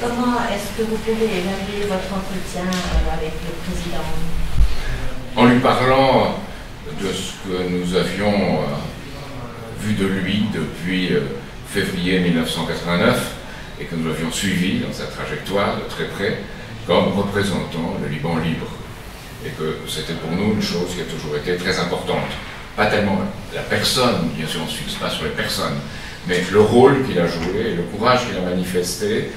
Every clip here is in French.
Comment est-ce que vous pouvez évaluer votre entretien avec le président? En lui parlant de ce que nous avions vu de lui depuis février 1989 et que nous avions suivi dans sa trajectoire de très près comme représentant le Liban libre. Et que c'était pour nous une chose qui a toujours été très importante. Pas tellement la personne, bien sûr on ne se fixe pas sur les personnes, mais le rôle qu'il a joué et le courage qu'il a manifesté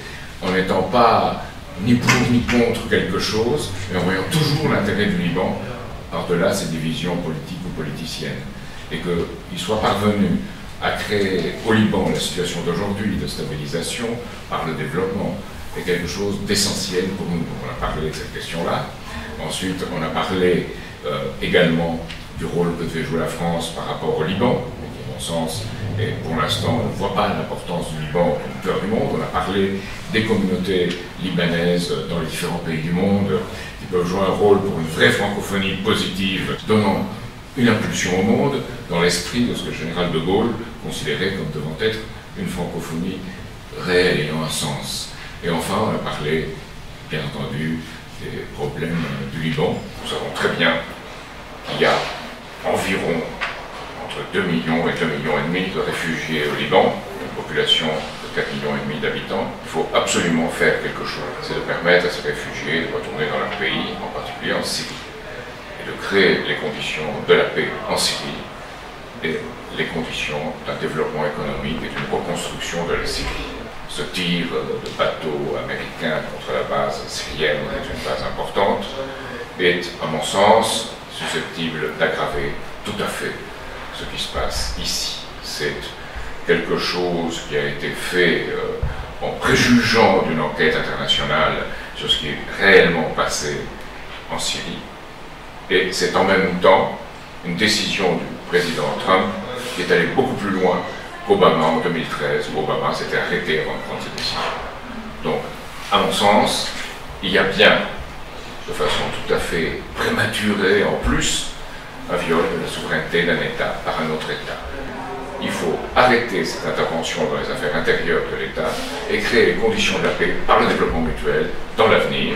en n'étant pas ni pour ni contre quelque chose, mais en voyant toujours l'intérêt du Liban par-delà ces divisions politiques ou politiciennes. Et qu'il soit parvenu à créer au Liban la situation d'aujourd'hui de stabilisation par le développement est quelque chose d'essentiel pour nous. On a parlé de cette question-là. Ensuite, on a parlé également du rôle que devait jouer la France par rapport au Liban, qui, à mon sens, et pour l'instant, on ne voit pas l'importance du Liban comme cœur du monde. On a parlé des communautés libanaises dans les différents pays du monde qui peuvent jouer un rôle pour une vraie francophonie positive, donnant une impulsion au monde dans l'esprit de ce que le général de Gaulle considérait comme devant être une francophonie réelle ayant un sens. Et enfin, on a parlé, bien entendu, des problèmes du Liban. Nous savons très bien qu'il y a environ entre 2 millions et 2,5 millions de réfugiés au Liban, une population de 4,5 millions d'habitants. Il faut absolument faire quelque chose. C'est de permettre à ces réfugiés de retourner dans leur pays, en particulier en Syrie, et de créer les conditions de la paix en Syrie et les conditions d'un développement économique et d'une reconstruction de la Syrie. Ce tir de bateaux américains contre la base syrienne est une base importante, est, à mon sens, susceptible d'aggraver tout à fait ce qui se passe ici. C'est quelque chose qui a été fait en préjugeant d'une enquête internationale sur ce qui est réellement passé en Syrie. Et c'est en même temps une décision du président Trump qui est allée beaucoup plus loin qu'Obama en 2013, où Obama s'était arrêté avant de prendre cette décision. Donc, à mon sens, il y a bien, de façon tout à fait prématurée en plus, un viol de la souveraineté d'un État par un autre État. Il faut arrêter cette intervention dans les affaires intérieures de l'État et créer les conditions de la paix par le développement mutuel dans l'avenir.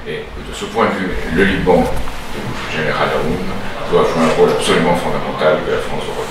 Et de ce point de vue, le Liban, du général Aoun, doit jouer un rôle absolument fondamental que la France doit